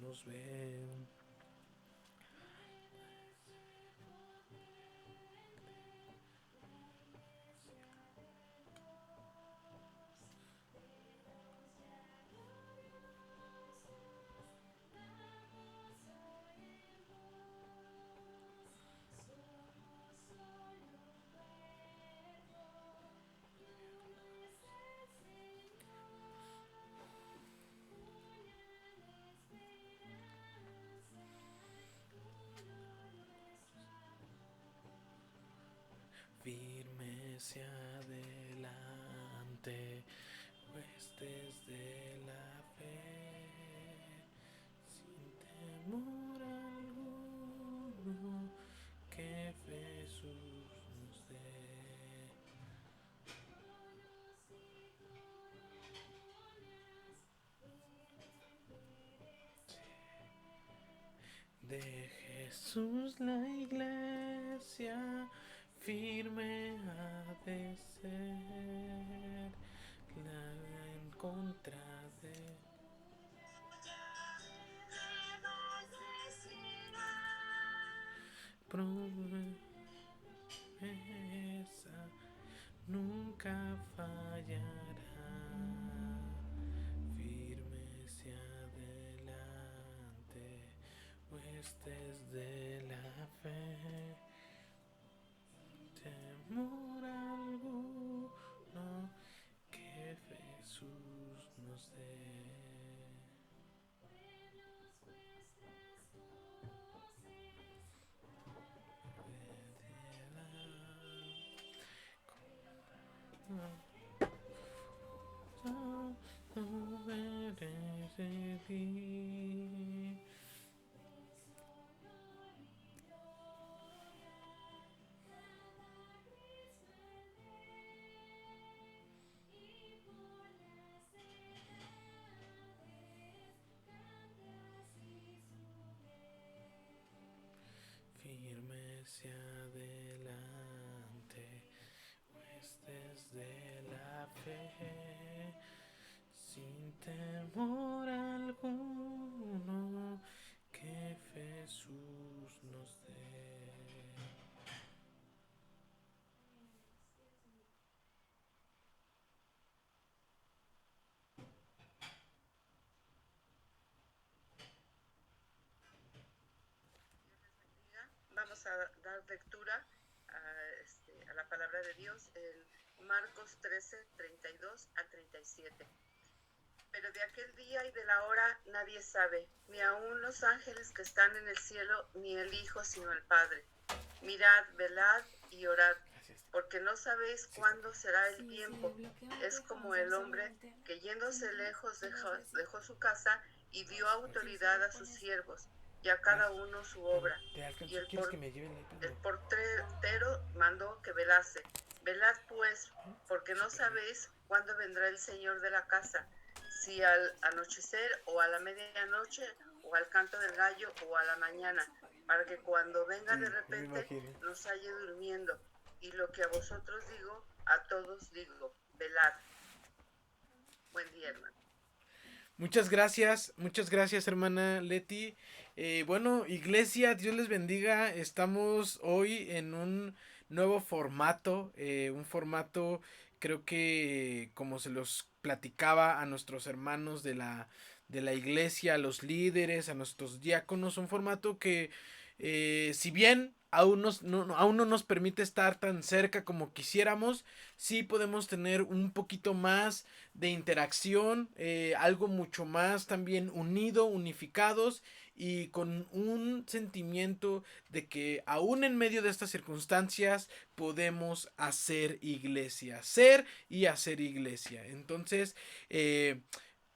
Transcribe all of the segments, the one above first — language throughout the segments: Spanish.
nos ve. Firme hacia adelante, pues desde la fe, sin temor alguno, que Jesús nos dé. De Jesús la iglesia firme ha de ser, la en contra de promesa nunca fallará. Firme hacia adelante, pues desde la fe, temor alguno, que Jesús nos dé. Firme hacia adelante, pues desde la fe, sin temor alguno, que Jesús nos dé. Vamos a dar lectura a la palabra de Dios en Marcos 13, 32 al 37. Pero de aquel día y de la hora nadie sabe, ni aun los ángeles que están en el cielo, ni el Hijo, sino el Padre. Mirad, velad y orad, porque no sabéis cuándo será el tiempo. Es como el hombre que yéndose lejos dejó su casa y dio autoridad a sus siervos, y a cada uno su obra. Y el portero mandó que velase. Velad pues, porque no sabéis cuándo vendrá el Señor de la casa, si al anochecer o a la medianoche o al canto del gallo o a la mañana, para que cuando venga de repente nos halle durmiendo. Y lo que a vosotros digo, a todos digo, velad. Buen día, hermano. Muchas gracias hermana Leti. Bueno, iglesia, Dios les bendiga. Estamos hoy en un nuevo formato, un formato creo que como se los platicaba a nuestros hermanos de la iglesia, a los líderes, a nuestros diáconos, un formato que si bien aún no nos permite estar tan cerca como quisiéramos, sí podemos tener un poquito más de interacción, algo mucho más también unido, unificados y con un sentimiento de que aún en medio de estas circunstancias podemos hacer iglesia, ser y hacer iglesia. Entonces,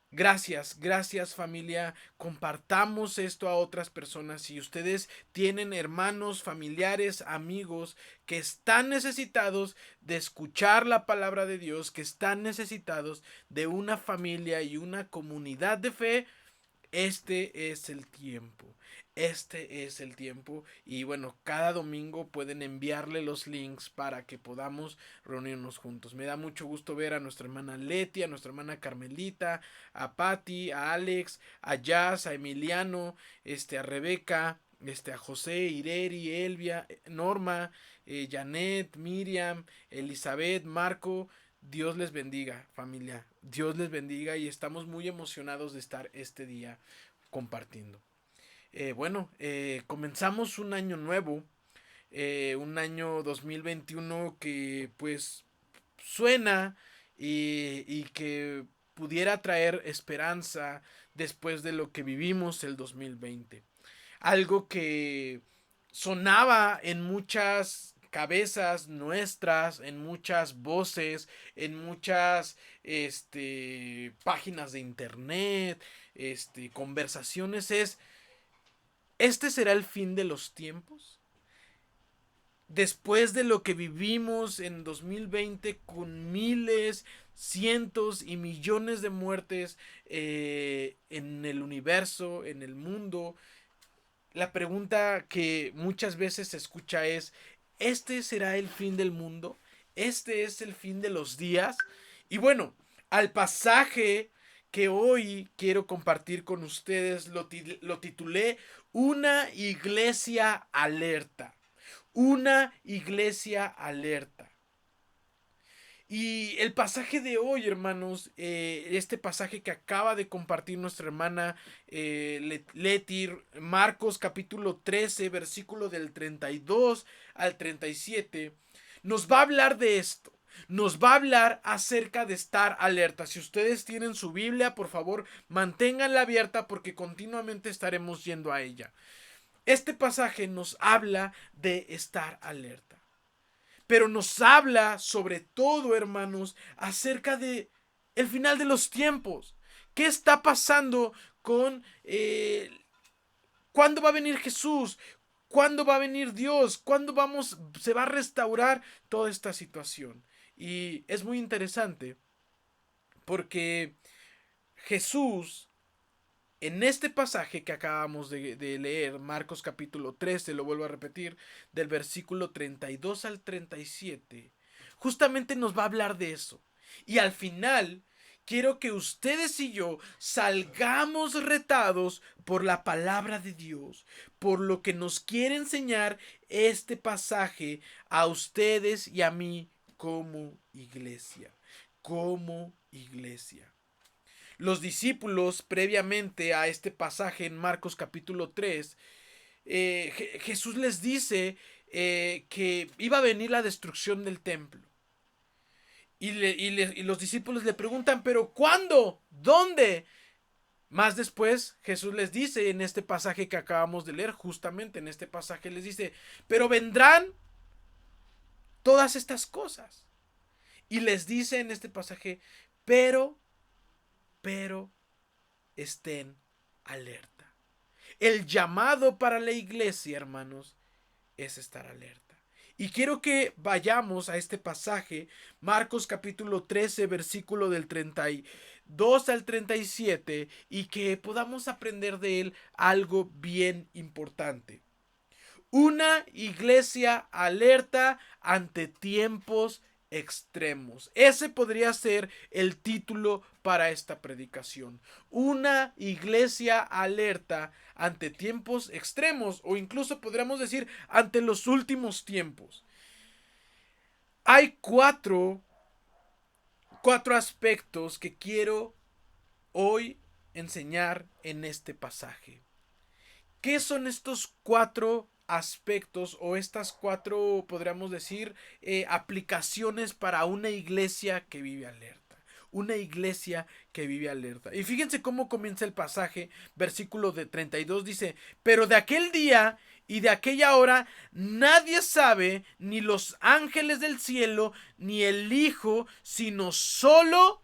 gracias familia, compartamos esto a otras personas. Si ustedes tienen hermanos, familiares, amigos que están necesitados de escuchar la palabra de Dios, que están necesitados de una familia y una comunidad de fe, Este es el tiempo. Este es el tiempo. Y bueno, cada domingo pueden enviarle los links para que podamos reunirnos juntos. Me da mucho gusto ver a nuestra hermana Leti, a nuestra hermana Carmelita, a Patti, a Alex, a Jazz, a Emiliano, a Rebeca, a José, Ireri, Elvia, Norma, Janet, Miriam, Elizabeth, Marco. Dios les bendiga, familia. Dios les bendiga y estamos muy emocionados de estar este día compartiendo. Comenzamos un año nuevo, un año 2021 que pues suena y que pudiera traer esperanza después de lo que vivimos el 2020. Algo que sonaba en muchas cabezas nuestras, en muchas voces, en muchas páginas de internet, conversaciones es: ¿este será el fin de los tiempos? Después de lo que vivimos en 2020 con miles, cientos y millones de muertes en el universo, en el mundo, la pregunta que muchas veces se escucha es: ¿este será el fin del mundo? ¿Este es el fin de los días? Y bueno, al pasaje que hoy quiero compartir con ustedes lo titulé Una iglesia alerta. Una iglesia alerta. Y el pasaje de hoy, hermanos, este pasaje que acaba de compartir nuestra hermana Leti, Marcos capítulo 13, versículo del 32 al 37, nos va a hablar de esto. Nos va a hablar acerca de estar alerta. Si ustedes tienen su Biblia, por favor, manténganla abierta porque continuamente estaremos yendo a ella. Este pasaje nos habla de estar alerta. Pero nos habla sobre todo, hermanos, acerca de el final de los tiempos. ¿Qué está pasando con cuándo va a venir Jesús? ¿Cuándo va a venir Dios? ¿Cuándo se va a restaurar toda esta situación? Y es muy interesante porque Jesús, en este pasaje que acabamos de leer, Marcos capítulo 13, lo vuelvo a repetir, del versículo 32 al 37, justamente nos va a hablar de eso. Y al final, quiero que ustedes y yo salgamos retados por la palabra de Dios, por lo que nos quiere enseñar este pasaje a ustedes y a mí como iglesia. Como iglesia. Los discípulos, previamente a este pasaje en Marcos capítulo 3, Jesús les dice que iba a venir la destrucción del templo. Y los discípulos le preguntan: ¿pero cuándo? ¿Dónde? Más después Jesús les dice en este pasaje que acabamos de leer, justamente en este pasaje les dice: pero vendrán todas estas cosas. Y les dice en este pasaje: pero estén alerta. El llamado para la iglesia, hermanos, es estar alerta. Y quiero que vayamos a este pasaje, Marcos capítulo 13, versículo del 32 al 37, y que podamos aprender de él algo bien importante. Una iglesia alerta ante tiempos extremos. Ese podría ser el título para esta predicación. Una iglesia alerta ante tiempos extremos, o incluso podríamos decir ante los últimos tiempos. Hay cuatro aspectos que quiero hoy enseñar en este pasaje. ¿Qué son estos cuatro aspectos o estas cuatro, podríamos decir, aplicaciones para una iglesia que vive alerta? Una iglesia que vive alerta. Y fíjense cómo comienza el pasaje, versículo de 32 dice: pero de aquel día y de aquella hora nadie sabe, ni los ángeles del cielo, ni el Hijo, sino solo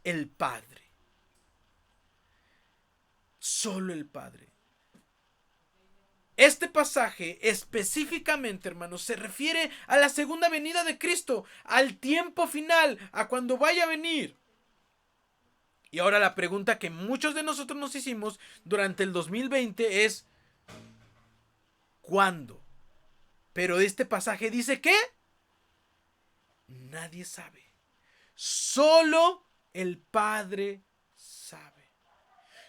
el Padre. Solo el Padre. Este pasaje específicamente, hermanos, se refiere a la segunda venida de Cristo, al tiempo final, a cuando vaya a venir. Y ahora la pregunta que muchos de nosotros nos hicimos durante el 2020 es ¿cuándo? Pero este pasaje dice que nadie sabe. Solo el Padre sabe.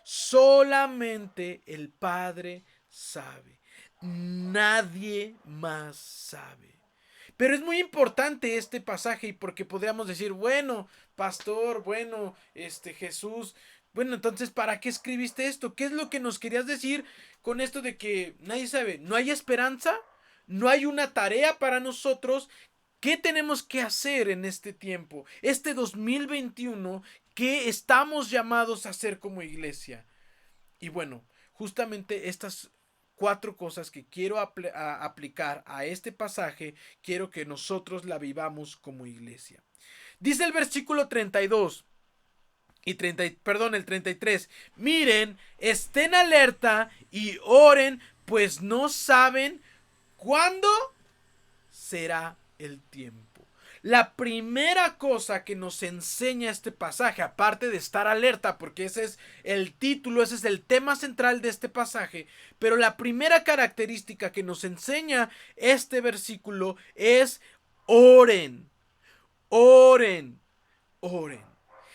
Solamente el Padre sabe. Nadie más sabe. Pero es muy importante este pasaje porque podríamos decir, bueno, pastor, bueno, Jesús, bueno, entonces, ¿para qué escribiste esto? ¿Qué es lo que nos querías decir con esto de que nadie sabe? ¿No hay esperanza? ¿No hay una tarea para nosotros? ¿Qué tenemos que hacer en este tiempo? Este 2021, ¿qué estamos llamados a hacer como iglesia? Y bueno, justamente estas cuatro cosas que quiero aplicar a este pasaje, quiero que nosotros la vivamos como iglesia. Dice el versículo 32 y 30, perdón, el 33. Miren, estén alerta y oren, pues no saben cuándo será el tiempo. La primera cosa que nos enseña este pasaje, aparte de estar alerta, porque ese es el título, ese es el tema central de este pasaje, pero la primera característica que nos enseña este versículo es oren, oren, oren.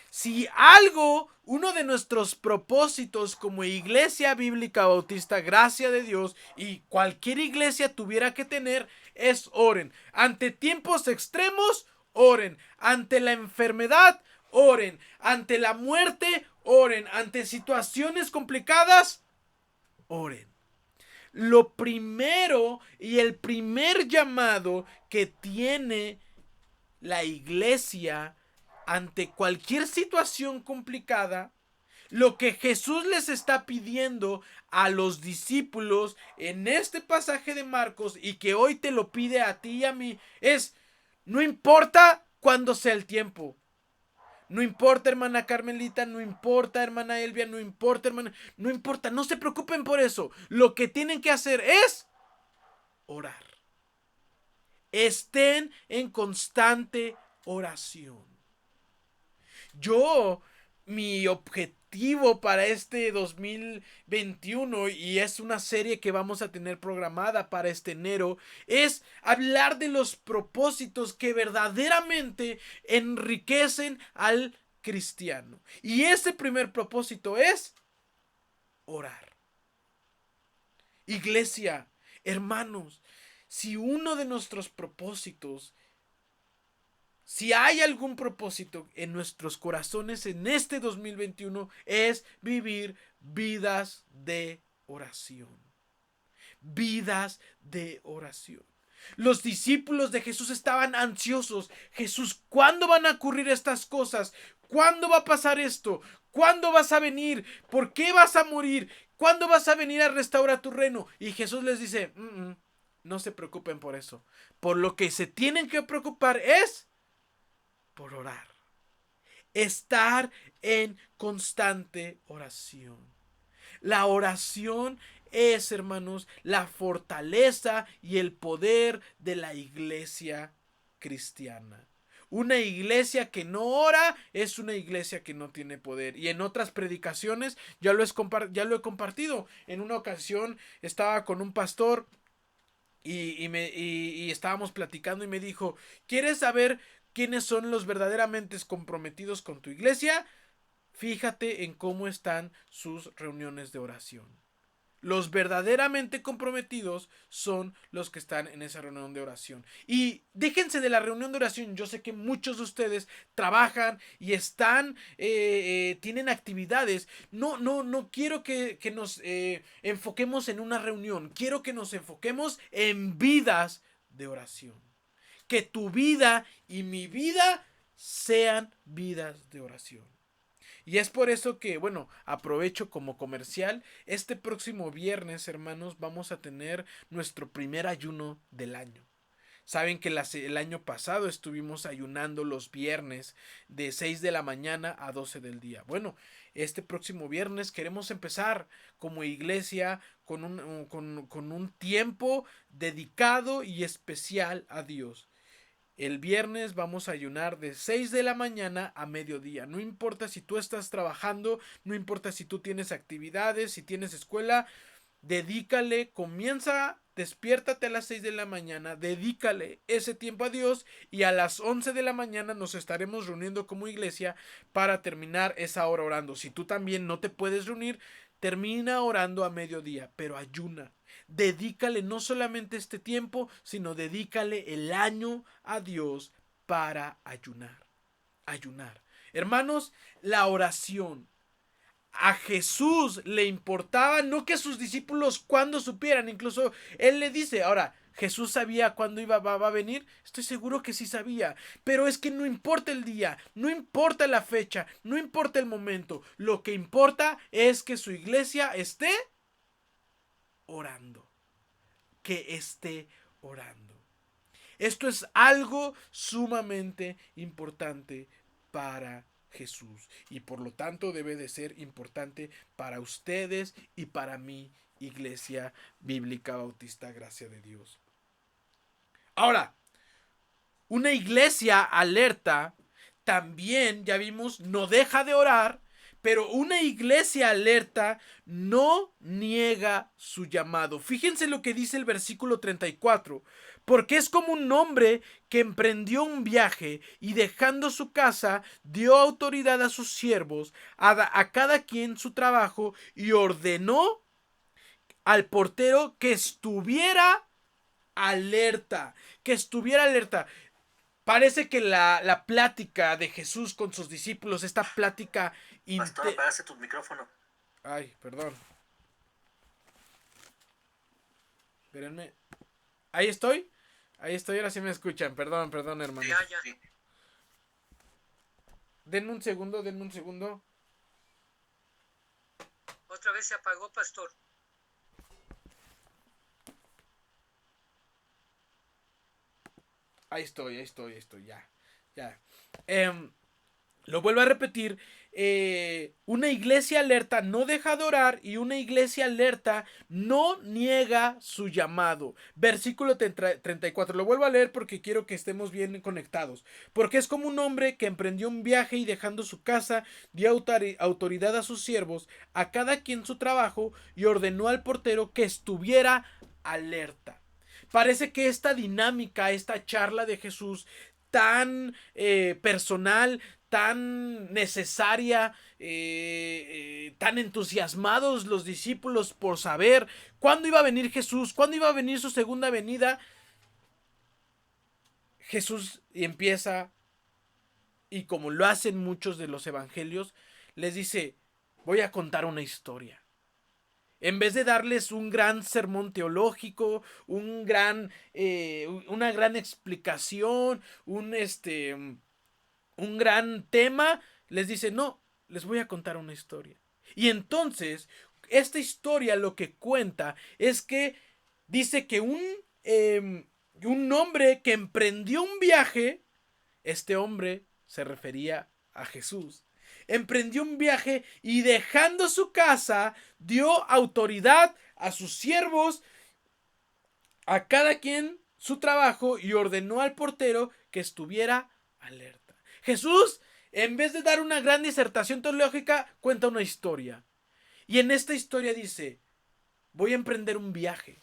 Si algo, uno de nuestros propósitos como Iglesia Bíblica Bautista Gracia de Dios y cualquier iglesia tuviera que tener es oren. Ante tiempos extremos, oren. Ante la enfermedad, oren. Ante la muerte, oren. Ante situaciones complicadas, oren. Lo primero y el primer llamado que tiene la iglesia ante cualquier situación complicada, lo que Jesús les está pidiendo a los discípulos en este pasaje de Marcos y que hoy te lo pide a ti y a mí es, no importa cuándo sea el tiempo. No importa, hermana Carmelita, no importa, hermana Elvia, no importa, hermana, no importa, no se preocupen por eso. Lo que tienen que hacer es orar. Estén en constante oración. Yo, mi objetivo para este 2021, y es una serie que vamos a tener programada para este enero, es hablar de los propósitos que verdaderamente enriquecen al cristiano. Y ese primer propósito es orar. Iglesia, hermanos, si uno de nuestros propósitos, si hay algún propósito en nuestros corazones en este 2021 es vivir vidas de oración. Vidas de oración. Los discípulos de Jesús estaban ansiosos. Jesús, ¿cuándo van a ocurrir estas cosas? ¿Cuándo va a pasar esto? ¿Cuándo vas a venir? ¿Por qué vas a morir? ¿Cuándo vas a venir a restaurar tu reino? Y Jesús les dice, no se preocupen por eso. Por lo que se tienen que preocupar es por orar. Estar en constante oración. La oración es, hermanos, la fortaleza y el poder de la iglesia cristiana. Una iglesia que no ora es una iglesia que no tiene poder. Y en otras predicaciones ya lo he compartido. En una ocasión estaba con un pastor y estábamos platicando y me dijo, ¿quieres saber quiénes son los verdaderamente comprometidos con tu iglesia? Fíjate en cómo están sus reuniones de oración. Los verdaderamente comprometidos son los que están en esa reunión de oración. Y déjense de la reunión de oración. Yo sé que muchos de ustedes trabajan y están, tienen actividades. No quiero que nos enfoquemos en una reunión. Quiero que nos enfoquemos en vidas de oración. Que tu vida y mi vida sean vidas de oración. Y es por eso que, bueno, aprovecho como comercial. Este próximo viernes, hermanos, vamos a tener nuestro primer ayuno del año. Saben que el año pasado estuvimos ayunando los viernes de 6 de la mañana a 12 del día. Bueno, este próximo viernes queremos empezar como iglesia con un tiempo dedicado y especial a Dios. El viernes vamos a ayunar de 6 de la mañana a mediodía. No importa si tú estás trabajando, no importa si tú tienes actividades, si tienes escuela, dedícale, comienza, despiértate a las 6 de la mañana, dedícale ese tiempo a Dios y a las 11 de la mañana nos estaremos reuniendo como iglesia para terminar esa hora orando. Si tú también no te puedes reunir, termina orando a mediodía, pero ayuna. Dedícale no solamente este tiempo, sino dedícale el año a Dios para ayunar. Ayunar. Hermanos, la oración. A Jesús le importaba no que sus discípulos cuando supieran, incluso él le dice, ahora, ¿Jesús sabía cuándo va a venir? Estoy seguro que sí sabía, pero es que no importa el día, no importa la fecha, no importa el momento, lo que importa es que su iglesia esté orando, que esté orando. Esto es algo sumamente importante para Jesús y por lo tanto debe de ser importante para ustedes y para mi Iglesia Bíblica Bautista Gracia de Dios. Ahora, una iglesia alerta también, ya vimos, no deja de orar, pero una iglesia alerta no niega su llamado. Fíjense lo que dice el versículo 34. Porque es como un hombre que emprendió un viaje y dejando su casa dio autoridad a sus siervos, a cada quien su trabajo y ordenó al portero que estuviera alerta, que estuviera alerta. Parece que la plática de Jesús con sus discípulos, esta plática... Pastor, apagaste tu micrófono. Ay, perdón. Espérenme. Ahí estoy, ahora sí me escuchan. Perdón, hermano. Ya. Denme un segundo. Otra vez se apagó, pastor. Ahí estoy, ya. Lo vuelvo a repetir. Una iglesia alerta no deja de orar y una iglesia alerta no niega su llamado. Versículo 34. Lo vuelvo a leer porque quiero que estemos bien conectados. Porque es como un hombre que emprendió un viaje y dejando su casa dio autoridad a sus siervos, a cada quien su trabajo y ordenó al portero que estuviera alerta. Parece que esta dinámica, esta charla de Jesús tan personal, tan necesaria, tan entusiasmados los discípulos por saber cuándo iba a venir Jesús, cuándo iba a venir su segunda venida. Jesús empieza, y como lo hacen muchos de los evangelios, les dice, voy a contar una historia. En vez de darles un gran sermón teológico, una gran explicación, un gran tema, les dice, no, les voy a contar una historia. Y entonces, esta historia lo que cuenta es que dice que un hombre que emprendió un viaje, este hombre se refería a Jesús, emprendió un viaje y dejando su casa dio autoridad a sus siervos, a cada quien su trabajo y ordenó al portero que estuviera alerta. Jesús, en vez de dar una gran disertación teológica, cuenta una historia. Y en esta historia dice, voy a emprender un viaje.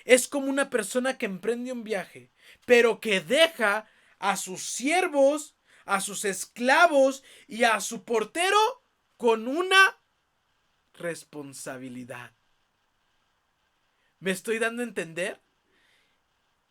Es como una persona que emprende un viaje, pero que deja a sus siervos, a sus esclavos y a su portero con una responsabilidad. ¿Me estoy dando a entender?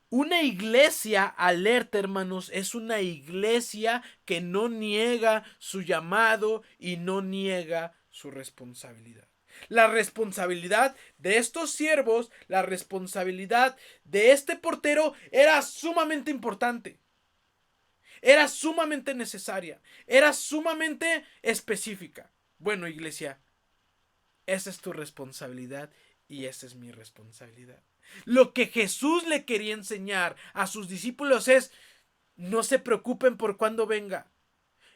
Una iglesia alerta, hermanos, es una iglesia que no niega su llamado y no niega su responsabilidad. La responsabilidad de estos siervos, la responsabilidad de este portero era sumamente importante. Era sumamente necesaria. Era sumamente específica. Bueno, iglesia, esa es tu responsabilidad y esa es mi responsabilidad. Lo que Jesús le quería enseñar a sus discípulos es, no se preocupen por cuándo venga.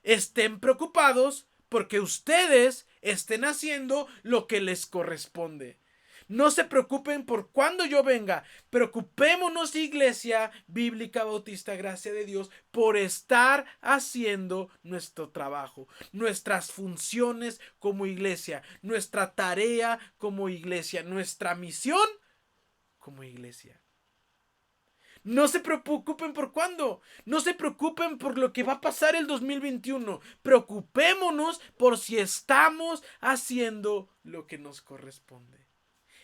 Estén preocupados porque ustedes estén haciendo lo que les corresponde. No se preocupen por cuando yo venga. Preocupémonos, Iglesia Bíblica Bautista Gracia de Dios, por estar haciendo nuestro trabajo, nuestras funciones como iglesia, nuestra tarea como iglesia, nuestra misión como iglesia. No se preocupen por cuándo. No se preocupen por lo que va a pasar el 2021. Preocupémonos por si estamos haciendo lo que nos corresponde.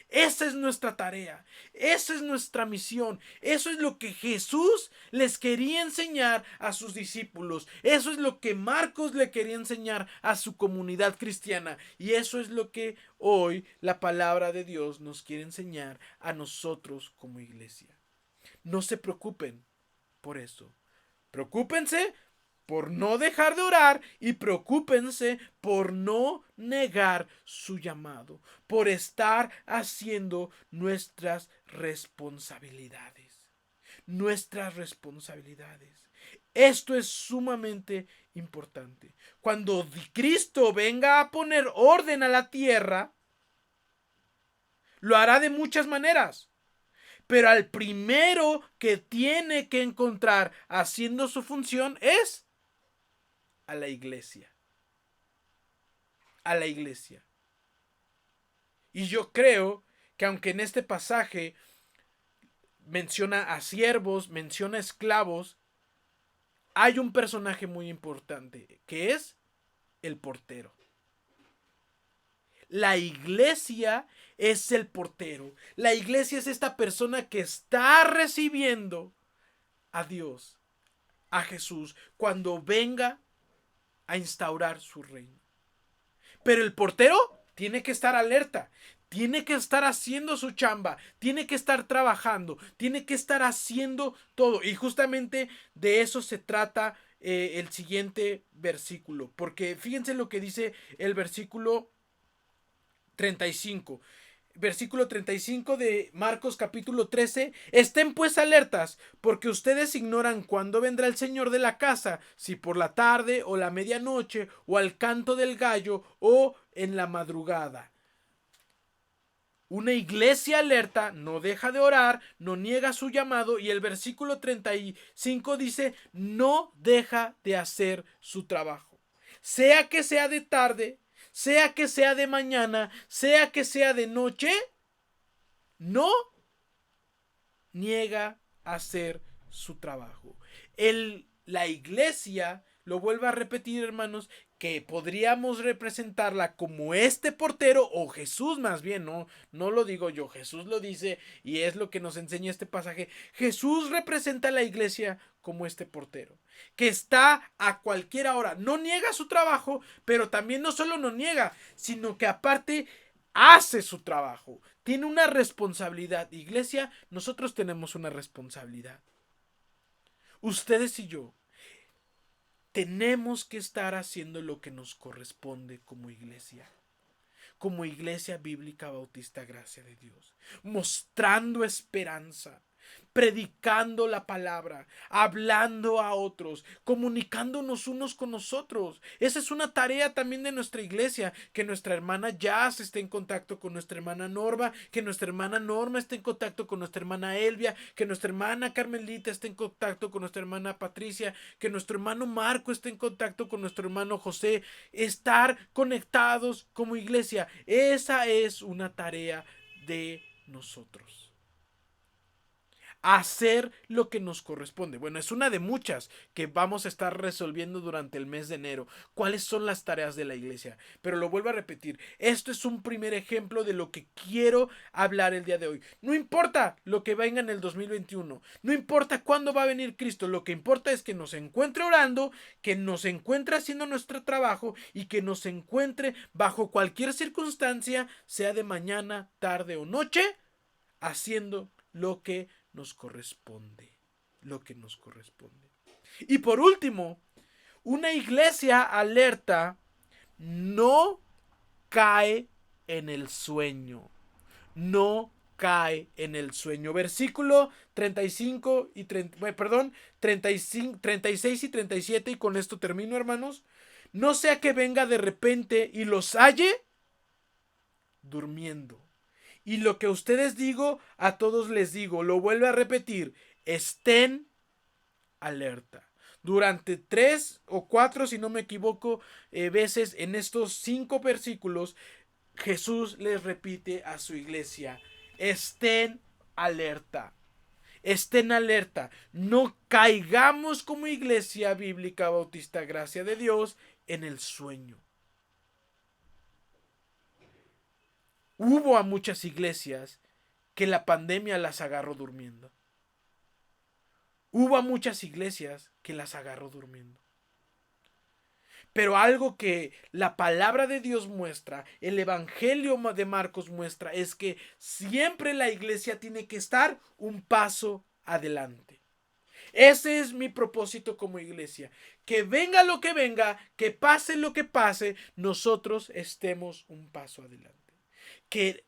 Esa es nuestra tarea, esa es nuestra misión, eso es lo que Jesús les quería enseñar a sus discípulos, eso es lo que Marcos le quería enseñar a su comunidad cristiana y eso es lo que hoy la palabra de Dios nos quiere enseñar a nosotros como iglesia. No se preocupen por eso, preocúpense por no dejar de orar y preocúpense por no negar su llamado, por estar haciendo nuestras responsabilidades. Nuestras responsabilidades. Esto es sumamente importante. Cuando Cristo venga a poner orden a la tierra, lo hará de muchas maneras. Pero al primero que tiene que encontrar haciendo su función es a la iglesia. A la iglesia. Y yo creo que aunque en este pasaje menciona a siervos, menciona a esclavos, hay un personaje muy importante, que es el portero. La iglesia es el portero. La iglesia es esta persona que está recibiendo a Dios, a Jesús, cuando venga a instaurar su reino. Pero el portero tiene que estar alerta, tiene que estar haciendo su chamba, tiene que estar trabajando, tiene que estar haciendo todo. Y justamente de eso se trata el siguiente versículo. Porque fíjense lo que dice el versículo 35. Versículo 35 de Marcos capítulo 13. Estén pues alertas, porque ustedes ignoran cuándo vendrá el Señor de la casa, si por la tarde o la medianoche o al canto del gallo o en la madrugada. Una iglesia alerta no deja de orar, no niega su llamado, y el versículo 35 dice, no deja de hacer su trabajo. Sea que sea de tarde, sea que sea de mañana, sea que sea de noche, no niega a hacer su trabajo. La iglesia, lo vuelvo a repetir, hermanos, que podríamos representarla como este portero, o Jesús más bien, no lo digo yo, Jesús lo dice y es lo que nos enseña este pasaje. Jesús representa a la iglesia como este portero, que está a cualquier hora, no niega su trabajo, pero también no solo no niega, sino que aparte hace su trabajo, tiene una responsabilidad. Iglesia, nosotros tenemos una responsabilidad. Ustedes y yo tenemos que estar haciendo lo que nos corresponde como iglesia bíblica bautista Gracia de Dios, mostrando esperanza, predicando la palabra, hablando a otros, comunicándonos unos con nosotros. Esa es una tarea también de nuestra iglesia, que nuestra hermana Jazz esté en contacto con nuestra hermana Norma, que nuestra hermana Norma esté en contacto con nuestra hermana Elvia, que nuestra hermana Carmelita esté en contacto con nuestra hermana Patricia, que nuestro hermano Marco esté en contacto con nuestro hermano José. Estar conectados como iglesia, esa es una tarea de nosotros. Hacer lo que nos corresponde. Bueno, es una de muchas que vamos a estar resolviendo durante el mes de enero. ¿Cuáles son las tareas de la iglesia? Pero lo vuelvo a repetir, esto es un primer ejemplo de lo que quiero hablar el día de hoy. No importa lo que venga en el 2021, no importa cuándo va a venir Cristo, lo que importa es que nos encuentre orando, que nos encuentre haciendo nuestro trabajo y que nos encuentre bajo cualquier circunstancia, sea de mañana, tarde o noche, haciendo lo que nos corresponde. Y por último, una iglesia alerta no cae en el sueño. No cae en el sueño. Versículo 35 y 36 y 37, y con esto termino, hermanos. No sea que venga de repente y los halle durmiendo. Y lo que a ustedes digo, a todos les digo, lo vuelvo a repetir, estén alerta. Durante 3 o 4, si no me equivoco, veces en estos 5 versículos, Jesús les repite a su iglesia, estén alerta. Estén alerta. No caigamos como iglesia bíblica bautista Gracia de Dios en el sueño. Hubo a muchas iglesias que la pandemia las agarró durmiendo. Hubo a muchas iglesias que las agarró durmiendo. Pero algo que la palabra de Dios muestra, el evangelio de Marcos muestra, es que siempre la iglesia tiene que estar un paso adelante. Ese es mi propósito como iglesia. Que venga lo que venga, que pase lo que pase, nosotros estemos un paso adelante. Que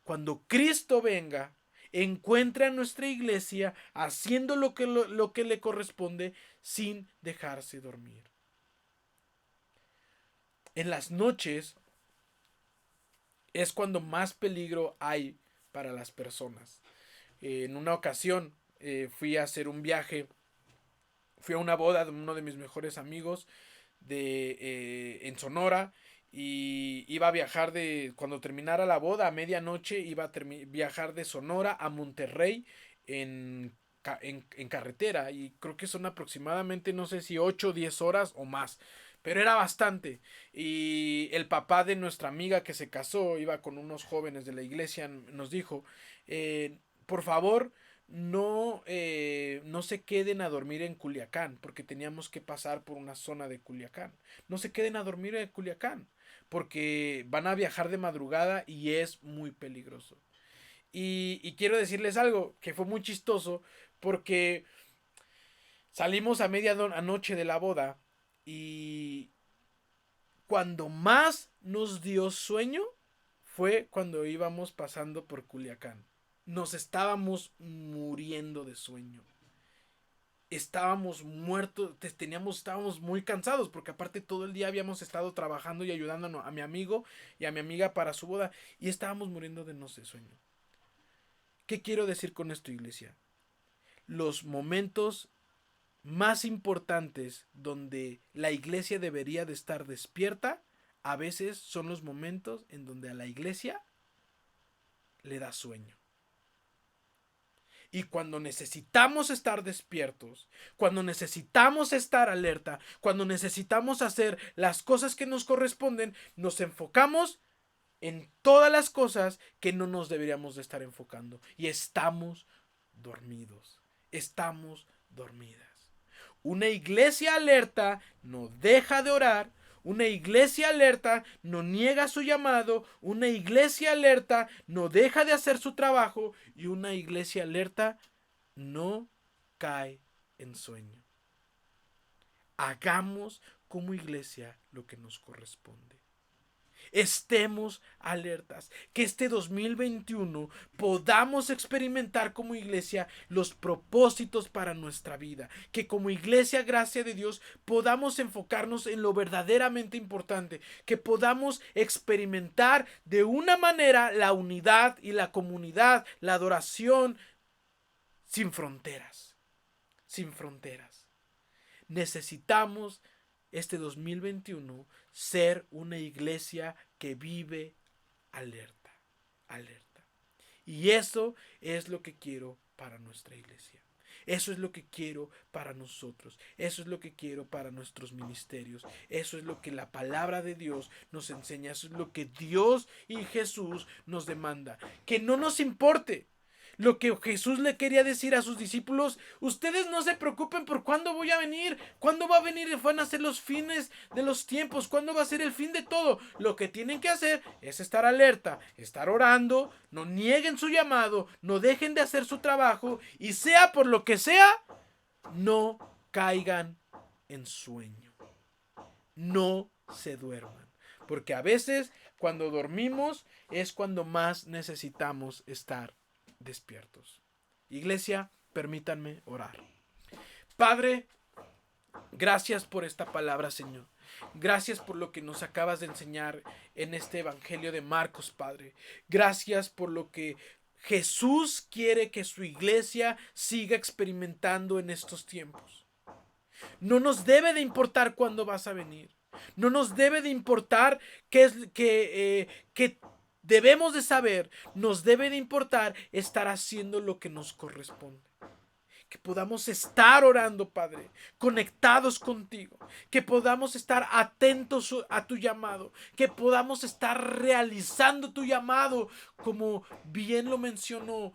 cuando Cristo venga, encuentre a nuestra iglesia haciendo lo que le corresponde sin dejarse dormir. En las noches es cuando más peligro hay para las personas. En una ocasión fui a hacer un viaje, fui a una boda de uno de mis mejores amigos en Sonora, y iba a viajar cuando terminara la boda a medianoche, iba a viajar de Sonora a Monterrey en carretera, y creo que son aproximadamente, no sé si 8 o 10 horas o más, pero era bastante. Y el papá de nuestra amiga que se casó, iba con unos jóvenes de la iglesia, nos dijo, por favor, no se queden a dormir en Culiacán, porque teníamos que pasar por una zona de Culiacán. No se queden a dormir en Culiacán, porque van a viajar de madrugada y es muy peligroso. Y quiero decirles algo que fue muy chistoso, porque salimos a medianoche de la boda, y cuando más nos dio sueño fue cuando íbamos pasando por Culiacán. Nos estábamos muriendo de sueño. Estábamos muertos, estábamos muy cansados, porque aparte todo el día habíamos estado trabajando y ayudando a mi amigo y a mi amiga para su boda, y estábamos muriéndonos de sueño. ¿Qué quiero decir con esto, iglesia? Los momentos más importantes donde la iglesia debería de estar despierta, a veces son los momentos en donde a la iglesia le da sueño. Y cuando necesitamos estar despiertos, cuando necesitamos estar alerta, cuando necesitamos hacer las cosas que nos corresponden, nos enfocamos en todas las cosas que no nos deberíamos de estar enfocando. Y estamos dormidos. Estamos dormidas. Una iglesia alerta no deja de orar. Una iglesia alerta no niega su llamado. Una iglesia alerta no deja de hacer su trabajo. Y una iglesia alerta no cae en sueño. Hagamos como iglesia lo que nos corresponde. Estemos alertas. Que este 2021 podamos experimentar como iglesia los propósitos para nuestra vida. Que como iglesia, gracia de Dios, podamos enfocarnos en lo verdaderamente importante. Que podamos experimentar de una manera la unidad y la comunidad, la adoración sin fronteras. Sin fronteras. Necesitamos este 2021 ser una iglesia que vive alerta, alerta. Y eso es lo que quiero para nuestra iglesia. Eso es lo que quiero para nosotros. Eso es lo que quiero para nuestros ministerios. Eso es lo que la palabra de Dios nos enseña. Eso es lo que Dios y Jesús nos demanda. Que no nos importe lo que Jesús le quería decir a sus discípulos: ustedes no se preocupen por cuándo voy a venir, cuándo va a venir, van a ser los fines de los tiempos, cuándo va a ser el fin de todo. Lo que tienen que hacer es estar alerta, estar orando, no nieguen su llamado, no dejen de hacer su trabajo, y sea por lo que sea, no caigan en sueño. No se duerman, porque a veces cuando dormimos es cuando más necesitamos estar despiertos. Iglesia, permítanme orar. Padre, gracias por esta palabra, Señor. Gracias por lo que nos acabas de enseñar en este Evangelio de Marcos, Padre. Gracias por lo que Jesús quiere que su iglesia siga experimentando en estos tiempos. No nos debe de importar cuándo vas a venir. No nos debe de importar que debemos de saber. Nos debe de importar estar haciendo lo que nos corresponde. Que podamos estar orando, Padre, conectados contigo. Que podamos estar atentos a tu llamado. Que podamos estar realizando tu llamado, como bien lo mencionó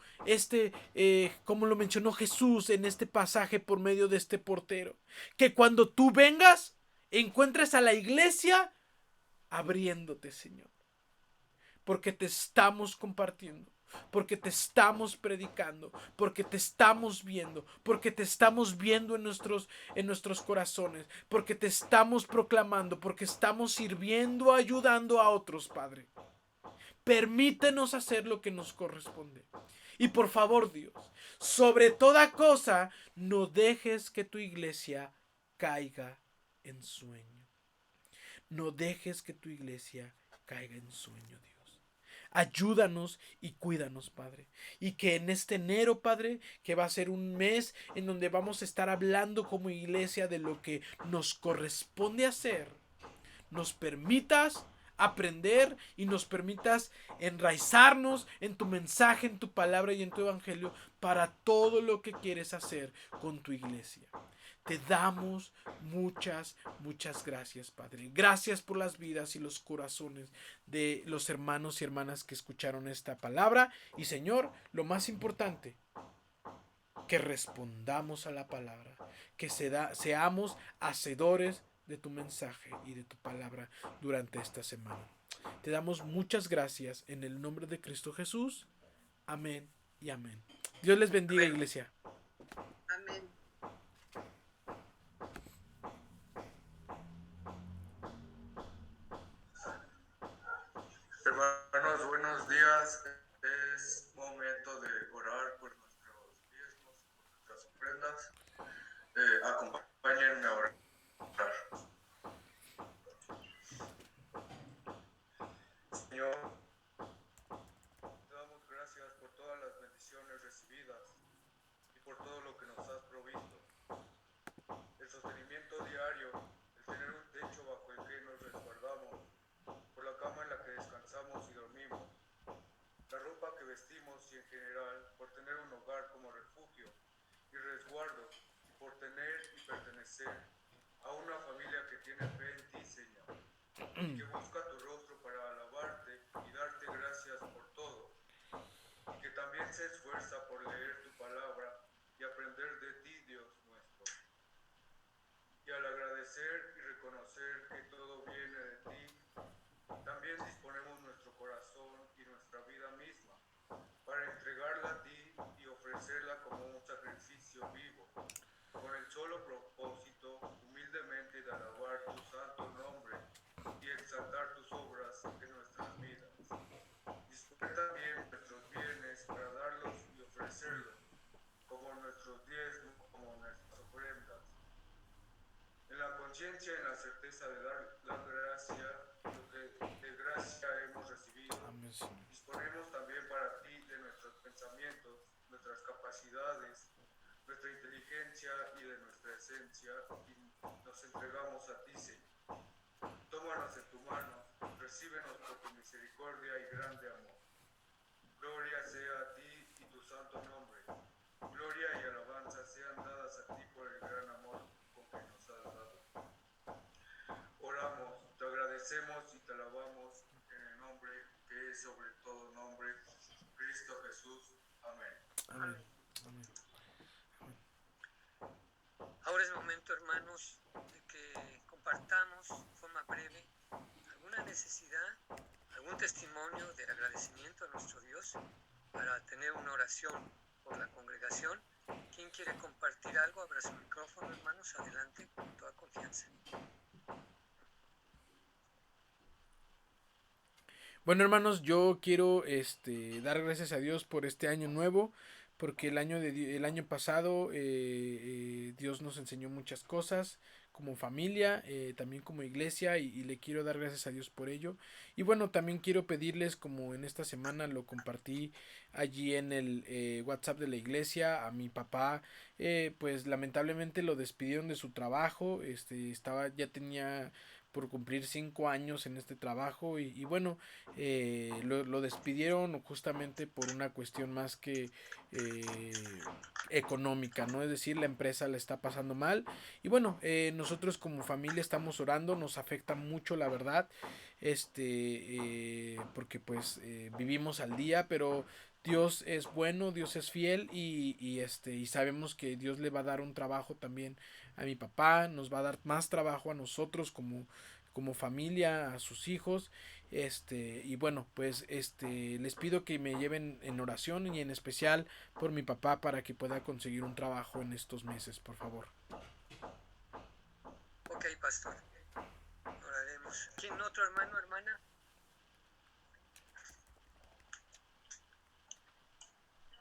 como lo mencionó Jesús en este pasaje por medio de este portero. Que cuando tú vengas, encuentres a la iglesia abriéndote, Señor. Porque te estamos compartiendo, porque te estamos predicando, porque te estamos viendo, porque te estamos viendo en nuestros corazones, porque te estamos proclamando, porque estamos sirviendo, ayudando a otros, Padre. Permítenos hacer lo que nos corresponde. Y por favor, Dios, sobre toda cosa, no dejes que tu iglesia caiga en sueño. No dejes que tu iglesia caiga en sueño, Dios. Ayúdanos y cuídanos, Padre. Y que en este enero, Padre, que va a ser un mes en donde vamos a estar hablando como iglesia de lo que nos corresponde hacer, nos permitas aprender y nos permitas enraizarnos en tu mensaje, en tu palabra y en tu evangelio para todo lo que quieres hacer con tu iglesia. Te damos muchas gracias, Padre. Gracias por las vidas y los corazones de los hermanos y hermanas que escucharon esta palabra. Y Señor, lo más importante, que respondamos a la palabra, que seamos hacedores de tu mensaje y de tu palabra durante esta semana. Te damos muchas gracias en el nombre de Cristo Jesús. Amén y amén. Dios les bendiga, Amén. iglesia. Amén. Hermanos, buenos días. Es momento de orar por nuestros diezmos, por nuestras ofrendas. Acompáñenme a orar. Señor, te damos gracias por todas las bendiciones recibidas y por todo lo que nos has provisto. El sostenimiento diario, el tener un techo bajo el que nos resguardamos, por la cama en la que descansamos y dormimos, la ropa que vestimos y en general por tener un hogar como refugio y resguardo y por tener y pertenecer a una familia que tiene fe en ti, Señor, que busca tu rostro para alabarte y darte gracias por todo, y que también se esfuerza por leer tu palabra y aprender de ti, Dios nuestro. Y al agradecer y reconocer que todo viene de ti, también disponemos nuestro corazón y nuestra vida misma para entregarla a ti y ofrecerla como un sacrificio vivo, con el solo propósito humildemente de alabar tu santo nombre y exaltar tus obras en nuestras vidas. Dispone también nuestros bienes para darlos y ofrecerlos, como nuestros diezmos, como nuestras ofrendas. En la conciencia y en la certeza de dar la gracia, lo que de gracia hemos recibido, Amén, Señor. disponemos también para ti de nuestros pensamientos, nuestras capacidades, nuestra inteligencia y de nuestra esencia, y nos entregamos a ti, Señor. Tómanos en tu mano, recíbenos por tu misericordia y grande amor. Gloria sea a ti y tu santo nombre. Gloria y alabanza sean dadas a ti por el gran amor con que nos has dado. Oramos, te agradecemos y te alabamos en el nombre que es sobre todo nombre, Cristo Jesús. Amén. Amén. Amén. Ahora es momento, hermanos, de que compartamos de forma breve alguna necesidad, algún testimonio de agradecimiento a nuestro Dios para tener una oración por la congregación. ¿Quién quiere compartir algo? Abra su micrófono, hermanos, adelante, con toda confianza. Bueno, hermanos, yo quiero dar gracias a Dios por este año nuevo, porque el año pasado Dios nos enseñó muchas cosas como familia, también como iglesia y le quiero dar gracias a Dios por ello. Y bueno, también quiero pedirles, como en esta semana lo compartí allí en el WhatsApp de la iglesia, a mi papá, pues lamentablemente lo despidieron de su trabajo, ya tenía por cumplir 5 años en este trabajo y bueno, lo despidieron justamente por una cuestión más que eh, económica, ¿no? Es decir, la empresa la está pasando mal y bueno, nosotros como familia estamos orando, nos afecta mucho la verdad, porque pues vivimos al día, pero Dios es bueno, Dios es fiel y sabemos que Dios le va a dar un trabajo también a mi papá, nos va a dar más trabajo a nosotros como familia, a sus hijos, y bueno, pues les pido que me lleven en oración y en especial por mi papá para que pueda conseguir un trabajo en estos meses, por favor. Ok, pastor, oraremos. ¿Quién otro hermano, hermana?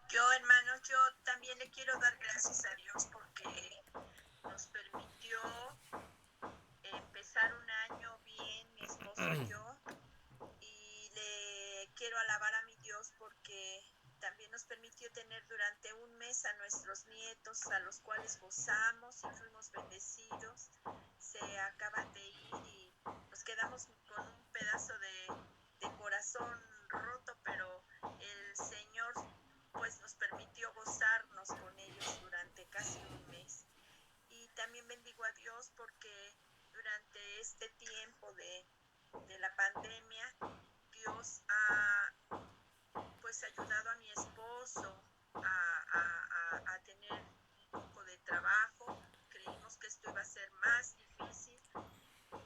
Yo, hermanos, yo también le quiero dar gracias a Dios porque nos permitió empezar un año bien, mi esposo y yo, y le quiero alabar a mi Dios porque también nos permitió tener durante un mes a nuestros nietos, a los cuales gozamos y fuimos bendecidos. Se acaban de ir y nos quedamos con un pedazo de corazón roto, pero el Señor pues nos permitió gozarnos con ellos durante casi un mes. Y también bendigo a Dios porque durante este tiempo de la pandemia, Dios ha pues ayudado a mi esposo a tener un poco de trabajo. Creímos que esto iba a ser más difícil.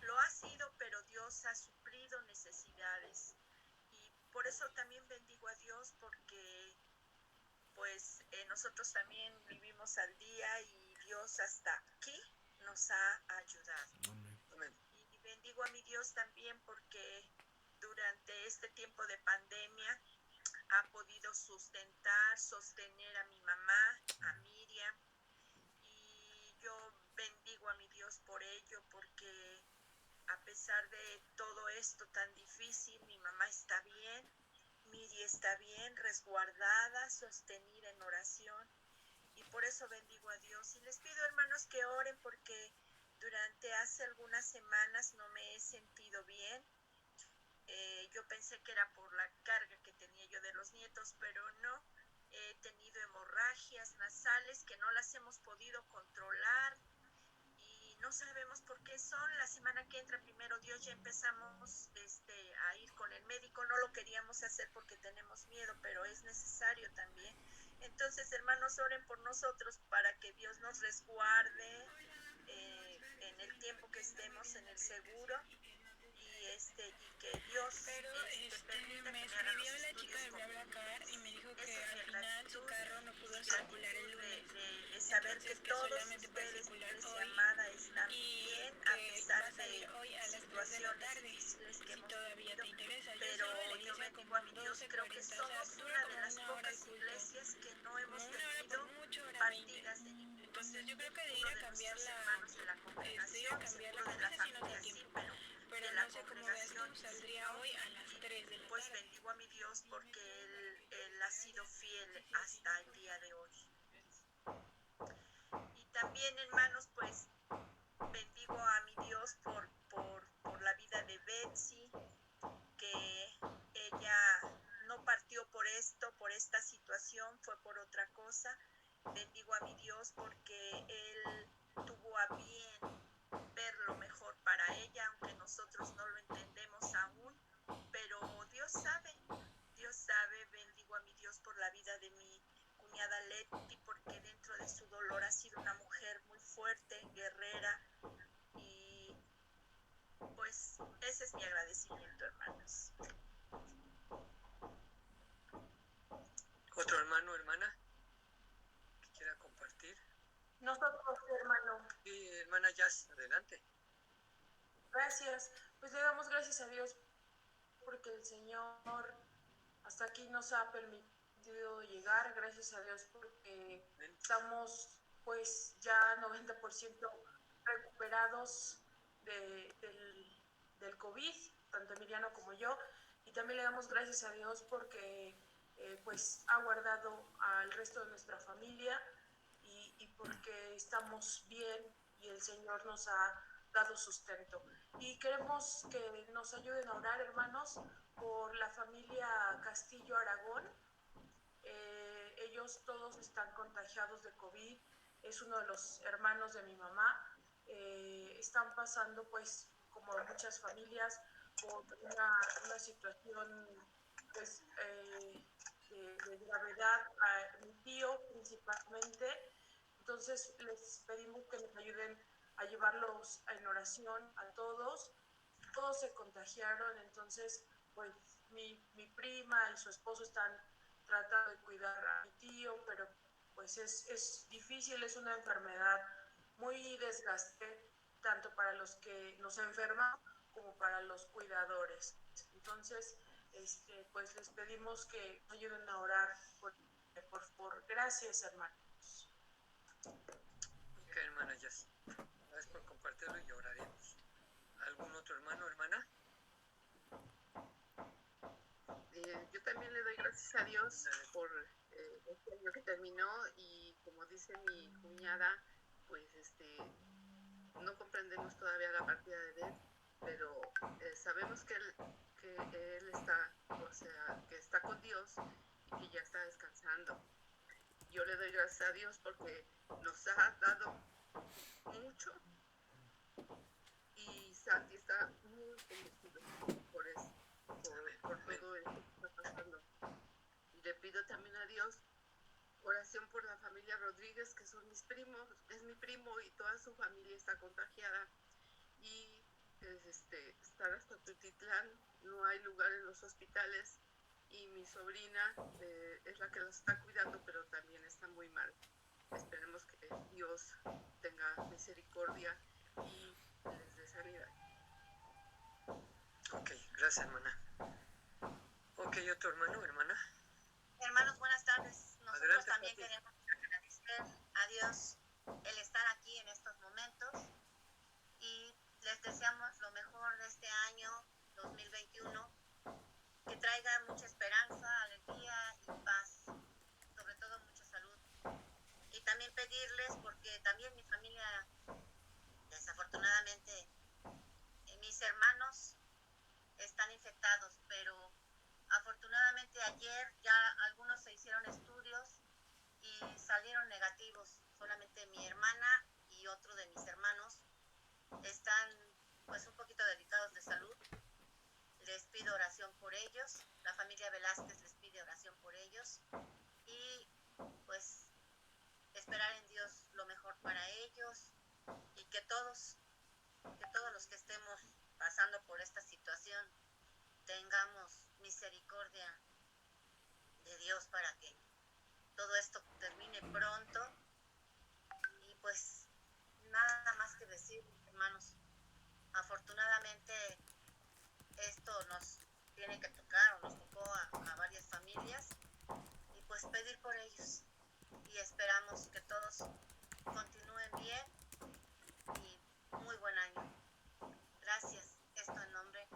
Lo ha sido, pero Dios ha suplido necesidades. Y por eso también bendigo a Dios porque pues nosotros también vivimos al día y Dios hasta aquí nos ha ayudado. Amén. Y bendigo a mi Dios también porque durante este tiempo de pandemia ha podido sostener a mi mamá, a Miriam, y yo bendigo a mi Dios por ello porque a pesar de todo esto tan difícil, mi mamá está bien, Miri está bien, resguardada, sostenida en oración. Y por eso bendigo a Dios. Y les pido, hermanos, que oren porque durante hace algunas semanas no me he sentido bien. Yo pensé que era por la carga que tenía yo de los nietos, pero no. He tenido hemorragias nasales que no las hemos podido controlar y no sabemos por qué son. La semana que entra, primero Dios, ya empezamos a ir con el médico. No lo queríamos hacer porque tenemos miedo, pero es necesario también. Entonces, hermanos, oren por nosotros para que Dios nos resguarde en el tiempo que estemos en el seguro y que Dios permita me que me hagan los escribió la chica estudios de BlaBlaCar y me dijo que esa es al mi final su gratitud, carro no pudo mi circular el gratitud lunes. de saber que Entonces que todos solamente puede ustedes, mi circular iglesia hoy amada, están y bien a que va pesar a salir de hoy a las 3 de la situaciones tarde. difíciles que Si hemos todavía vivido. te interesa. Yo Pero salgo de la yo iglesia bendigo como a mi Dios, 12:40, creo que o sea, somos dura una de como las una hora el pocas culto. iglesias que no Como hemos una hora por tenido mucho, hora 20. partidas de ninguno Entonces yo creo que uno debería de cambiar nuestros la, hermanos de la debería congregación, cambiar la seguro de la fecha si nos da familia sí, tiempo. Pero de no la sé cómo veas tú, congregación sí saldría no. hoy a las 3 de la Pues tarde. bendigo a mi Dios porque él ha sido fiel hasta el día de hoy. Y también, hermanos, pues bendigo a mi Dios por la vida de Betsy, que ella no partió por esto, por esta situación, fue por otra cosa. Bendigo a mi Dios porque Él tuvo a bien ver lo mejor para ella, aunque nosotros no lo entendemos aún, pero Dios sabe, bendigo a mi Dios por la vida de mi cuñada Leti, porque dentro de su dolor ha sido una mujer muy fuerte, guerrera, y pues ese es mi agradecimiento, hermanos. ¿Otro hermano, hermana, que quiera compartir? Nosotros, hermano. Sí, hermana Jazz, adelante. Gracias. Pues le damos gracias a Dios porque el Señor hasta aquí nos ha permitido permitido llegar, gracias a Dios porque estamos pues ya 90% recuperados del COVID, tanto Emiliano como yo, y también le damos gracias a Dios porque pues ha guardado al resto de nuestra familia y porque estamos bien y el Señor nos ha dado sustento. Y queremos que nos ayuden a orar, hermanos, por la familia Castillo Aragón. Ellos todos están contagiados de COVID. Es uno de los hermanos de mi mamá. Están pasando, pues, como muchas familias, por una situación, pues, de gravedad a mi tío principalmente. Entonces les pedimos que nos ayuden a llevarlos en oración a todos. Todos se contagiaron, entonces pues mi prima y su esposo están tratando de cuidar a mi tío, pero pues es difícil, es una enfermedad muy desgastante, tanto para los que nos enferman como para los cuidadores. Entonces, pues les pedimos que nos ayuden a orar por gracias, hermanos. Ok, hermana Jess. Gracias por compartirlo y oraremos. ¿Algún otro hermano o hermana? Yo también le doy gracias a Dios por este año que terminó y como dice mi cuñada, pues no comprendemos todavía la partida de él, pero sabemos que él está, o sea, que está con Dios y que ya está descansando. Yo le doy gracias a Dios porque nos ha dado mucho y Santi está muy convencido por eso, por todo esto que está pasando. Y le pido también a Dios oración por la familia Rodríguez, que son mis primos, es mi primo y toda su familia está contagiada. Y están hasta Tutitlán, no hay lugar en los hospitales. Y mi sobrina es la que los está cuidando, pero también está muy mal. Esperemos que Dios tenga misericordia y les dé sanidad. Ok, gracias, hermana. Ok, otro hermano o hermana. Hermanos, buenas tardes. Nosotros Adelante, también Pati. queremos agradecer a Dios el estar aquí en estos momentos y les deseamos lo mejor de este año 2021, que traiga mucha esperanza, alegría y paz, sobre todo mucha salud. Y también pedirles, porque también mi familia, desafortunadamente, mis hermanos están infectados, pero afortunadamente ayer ya algunos se hicieron estudios y salieron negativos. Solamente mi hermana y otro de mis hermanos están pues un poquito delicados de salud. Les pido oración por ellos. La familia Velázquez les pide oración por ellos. Y pues esperar en Dios lo mejor para ellos y que todos los que estemos pasando por esta situación tengamos misericordia de Dios para que todo esto termine pronto. Y pues nada más que decir, hermanos, afortunadamente esto nos tiene que tocar o nos tocó a varias familias y pues pedir por ellos y esperamos que todos continúen bien y muy buen año. Gracias, esto en nombre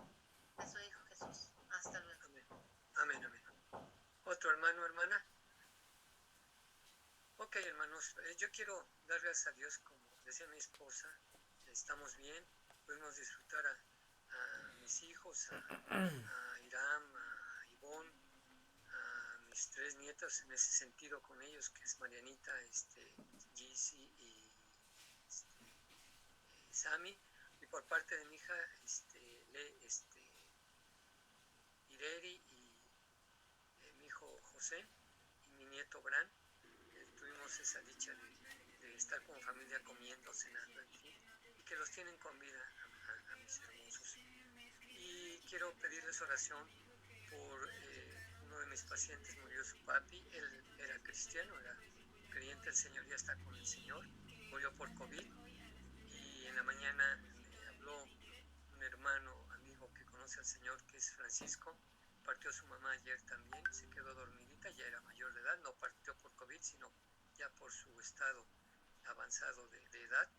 de su Hijo Jesús. Hasta luego. Amén. Amén, amén. ¿Otro hermano o hermana? Ok, hermanos, yo quiero dar gracias a Dios, como decía mi esposa, estamos bien, pudimos disfrutar a mis hijos, a Iram, a Ivonne, a mis 3 nietas en ese sentido con ellos, que es Marianita, Gizzy y Sami, y por parte de mi hija, Ireri y mi hijo José y mi nieto Bran. Tuvimos esa dicha de estar con familia comiendo, cenando, en fin, y que los tienen con vida a mis hermosos. Y quiero pedirles oración por uno de mis pacientes, murió su papi, él era cristiano, era creyente del Señor, ya está con el Señor, murió por COVID, y en la mañana me habló un hermano, amigo que conoce al Señor, que es Francisco, partió su mamá ayer también, se quedó dormidita, ya era mayor de edad, no partió por COVID, sino ya por su estado avanzado de edad.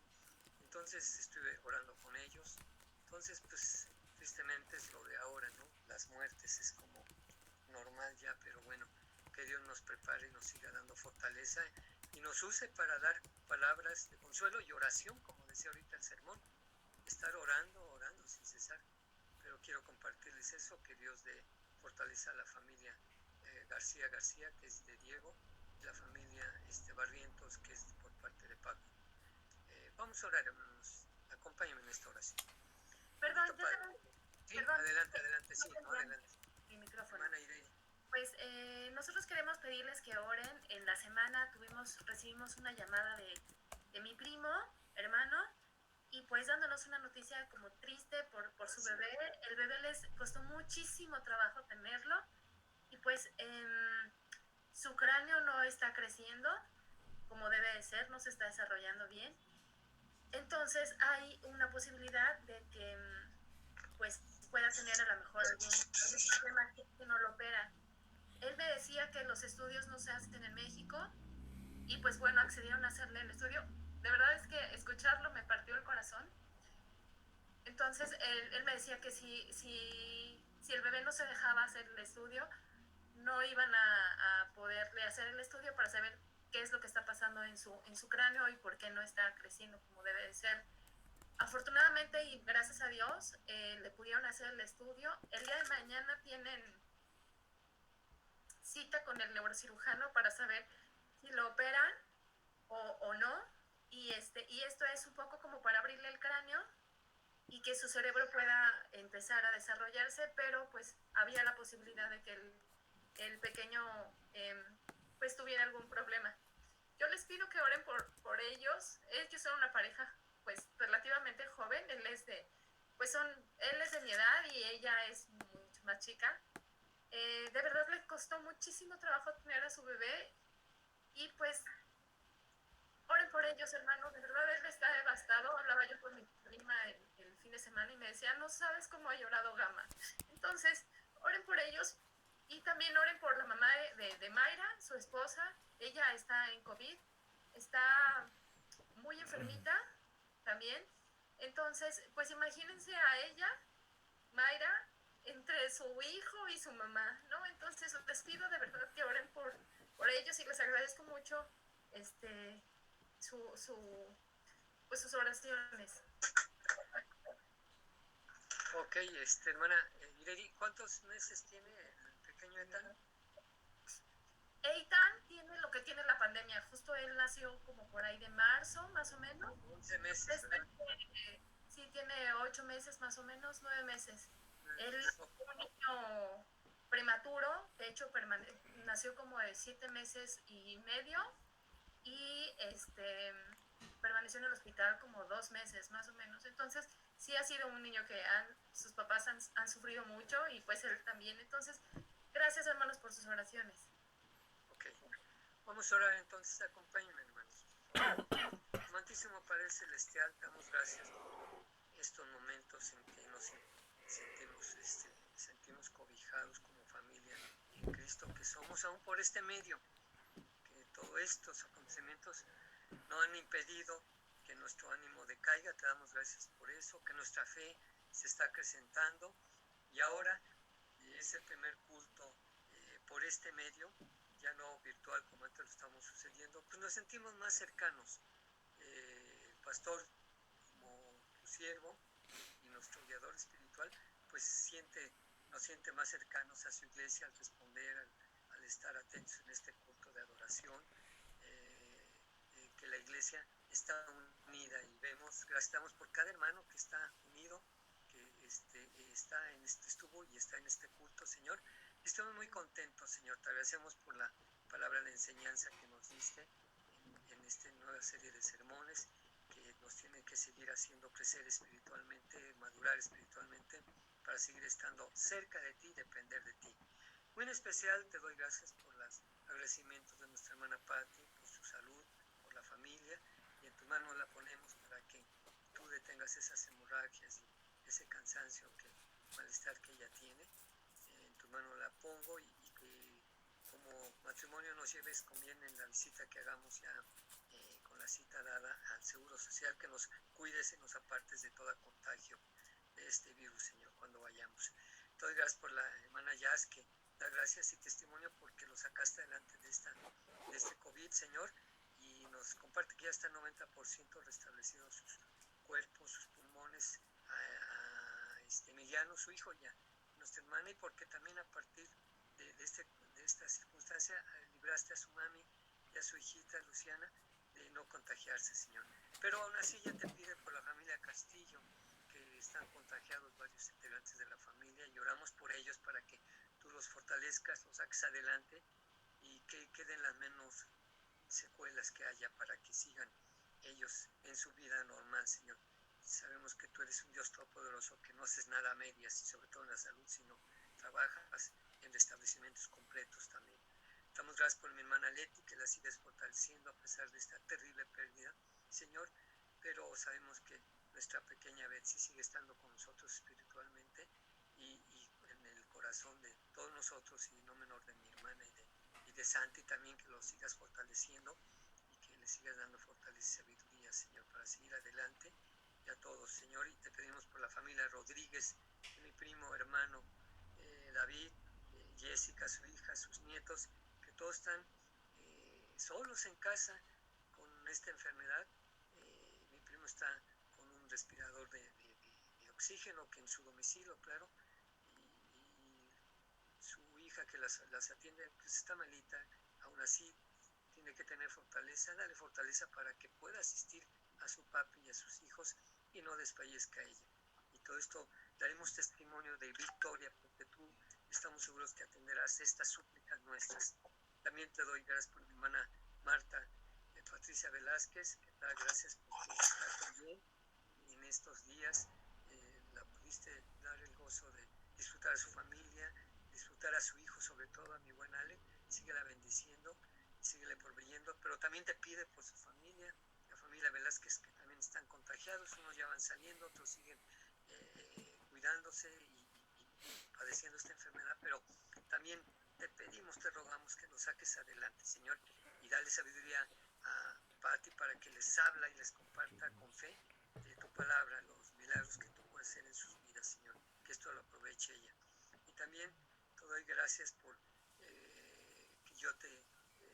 Entonces estuve orando con ellos. Entonces, pues, tristemente es lo de ahora, ¿no? Las muertes es como normal ya, pero bueno, que Dios nos prepare y nos siga dando fortaleza y nos use para dar palabras de consuelo y oración, como decía ahorita el sermón, estar orando sin cesar. Pero quiero compartirles eso, que Dios dé fortaleza a la familia García, que es de Diego, y la familia Barrientos, que es por parte de Paco. Vamos a orar, hermanos. Acompáñenme en esta oración. Perdón, sí, adelante, sí, no, adelante. Mi micrófono. Hermana Irene. Pues nosotros queremos pedirles que oren. En la semana recibimos una llamada de mi primo, hermano, y pues dándonos una noticia como triste por su bebé. El bebé les costó muchísimo trabajo tenerlo y pues su cráneo no está creciendo como debe de ser, no se está desarrollando bien. Entonces hay una posibilidad de que pues pueda tener a lo mejor algún problema que no lo opera. Él me decía que los estudios no se hacen en México y pues bueno, accedieron a hacerle el estudio. De verdad es que escucharlo me partió el corazón. Entonces él me decía que si el bebé no se dejaba hacer el estudio, no iban a poderle hacer el estudio para saber qué es lo que está pasando en su cráneo y por qué no está creciendo como debe de ser. Afortunadamente y gracias a Dios le pudieron hacer el estudio. El día de mañana tienen cita con el neurocirujano para saber si lo operan o no, y esto es un poco como para abrirle el cráneo y que su cerebro pueda empezar a desarrollarse, pero pues había la posibilidad de que el pequeño pues tuviera algún problema. Yo les pido que oren por ellos. Ellos son una pareja pues relativamente joven. Él es de mi edad y ella es mucho más chica. De verdad le costó muchísimo trabajo tener a su bebé y pues oren por ellos, hermano. De verdad él está devastado. Hablaba yo con mi prima el fin de semana y me decía, no sabes cómo ha llorado Gama. Entonces oren por ellos y también oren por la mamá de Mayra, su esposa. Ella está en COVID, está muy enfermita también. Entonces pues imagínense a ella, Mayra, entre su hijo y su mamá, ¿no? Entonces les pido de verdad que oren por ellos y les agradezco mucho pues sus oraciones. Ok, hermana Irene, ¿cuántos meses tiene el pequeño Ethan? Eitan tiene lo que tiene la pandemia. Justo él nació como por ahí de marzo, más o menos. 11 meses, ¿verdad? Sí, tiene 8 meses más o menos, 9 meses. Él es un niño prematuro, de hecho nació como de 7 meses y medio y permaneció en el hospital como 2 meses más o menos. Entonces sí ha sido un niño que sus papás han sufrido mucho y pues él también. Entonces gracias, hermanos, por sus oraciones. Ok, vamos a orar entonces. Acompáñenme, hermanos. Amantísimo Padre Celestial, damos gracias por estos momentos en que nos sentimos cobijados como familia en Cristo que somos, aún por este medio, que todos estos acontecimientos no han impedido que nuestro ánimo decaiga. Te damos gracias por eso, que nuestra fe se está acrecentando y ahora es el primer culto por este medio, ya no virtual como antes lo estamos sucediendo, pues nos sentimos más cercanos. El pastor, como tu siervo y nuestro guiador espiritual, pues nos siente más cercanos a su iglesia al responder, al estar atentos en este culto de adoración, que la iglesia está unida y gracias por cada hermano que está unido, que estuvo y está en este culto, Señor. Estamos muy contentos, Señor. Te agradecemos por la palabra de enseñanza que nos diste en esta nueva serie de sermones que nos tienen que seguir haciendo crecer espiritualmente, madurar espiritualmente, para seguir estando cerca de ti y depender de ti. Muy en especial te doy gracias por los agradecimientos de nuestra hermana Patti, por su salud, por la familia, y en tus manos la ponemos para que tú detengas esas hemorragias y ese cansancio, malestar que ella tiene. En tus hermano la pongo y que como matrimonio nos lleves con bien en la visita que hagamos ya con la cita dada al Seguro Social, que nos cuides y nos apartes de todo contagio de este virus, Señor, cuando vayamos. Te doy gracias por la hermana Jazz, que da gracias y testimonio porque lo sacaste adelante de este COVID, Señor, y nos comparte que ya está 90% restablecido sus cuerpos, sus pulmones, a Emiliano, su hijo ya, nuestra hermana, y porque también a partir de esta circunstancia libraste a su mami y a su hijita Luciana de no contagiarse, Señor. Pero aún así ya te pide por la familia Castillo, que están contagiados varios integrantes de la familia, y oramos por ellos para que tú los fortalezcas, los saques adelante y que queden las menos secuelas que haya para que sigan ellos en su vida normal, Señor. Sabemos que tú eres un Dios todopoderoso, que no haces nada a medias, y sobre todo en la salud, sino trabajas en restablecimientos completos también. Damos gracias por mi hermana Leti, que la sigues fortaleciendo a pesar de esta terrible pérdida, Señor, pero sabemos que nuestra pequeña Betsy sigue estando con nosotros espiritualmente y en el corazón de todos nosotros, y no menor de mi hermana y de Santi también, que lo sigas fortaleciendo y que le sigas dando fortaleza y sabiduría, Señor, para seguir adelante. Y a todos, Señor, y te pedimos por la familia Rodríguez, de mi primo, hermano David, Jessica, su hija, sus nietos, que todos están solos en casa con esta enfermedad. Mi primo está con un respirador de oxígeno, que en su domicilio, claro, y su hija que las atiende, pues está malita, aún así tiene que tener fortaleza. Dale fortaleza para que pueda asistir a su papi y a sus hijos y no desfallezca ella. Y todo esto daremos testimonio de victoria, porque tú estamos seguros que atenderás estas súplicas nuestras. También te doy gracias por mi hermana Marta Patricia Velázquez, que da gracias porque está también en estos días. La pudiste dar el gozo de disfrutar a su familia, disfrutar a su hijo, sobre todo a mi buen Ale. Síguela bendiciendo, síguele proveyendo, pero también te pide por su familia, la familia Velázquez, que también están contagiados. Unos ya van saliendo, otros siguen cuidándose y padeciendo esta enfermedad, pero también te pedimos, te rogamos que los saques adelante, Señor, y dale sabiduría a Patti para que les habla y les comparta con fe de tu palabra los milagros que tú puedes hacer en sus vidas, Señor, que esto lo aproveche ella. Y también te doy gracias por que yo te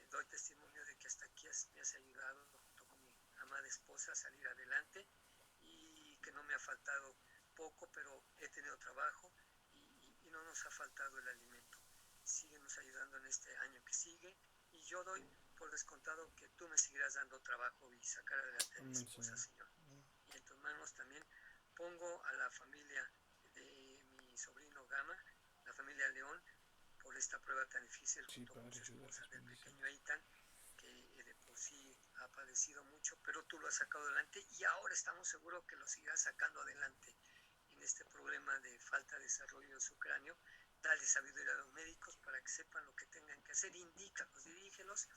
doy testimonio de que hasta aquí me has ayudado junto con mi amada esposa a salir adelante, y que no me ha faltado poco, pero he tenido trabajo y no nos ha faltado el alimento. Síguenos ayudando en este año que sigue, y yo doy por descontado que tú me seguirás dando trabajo y sacar adelante a mi esposa, Señor. Y en tus manos también pongo a la familia de mi sobrino Gama, la familia León, por esta prueba tan difícil, junto con su esposa, del pequeño Eitan, que de por sí ha padecido mucho, pero tú lo has sacado adelante, y ahora estamos seguros que lo seguirás sacando adelante en este problema de falta de desarrollo de su cráneo. Dale sabiduría a los médicos para que sepan lo que tengan que hacer, indícalos, dirígelos,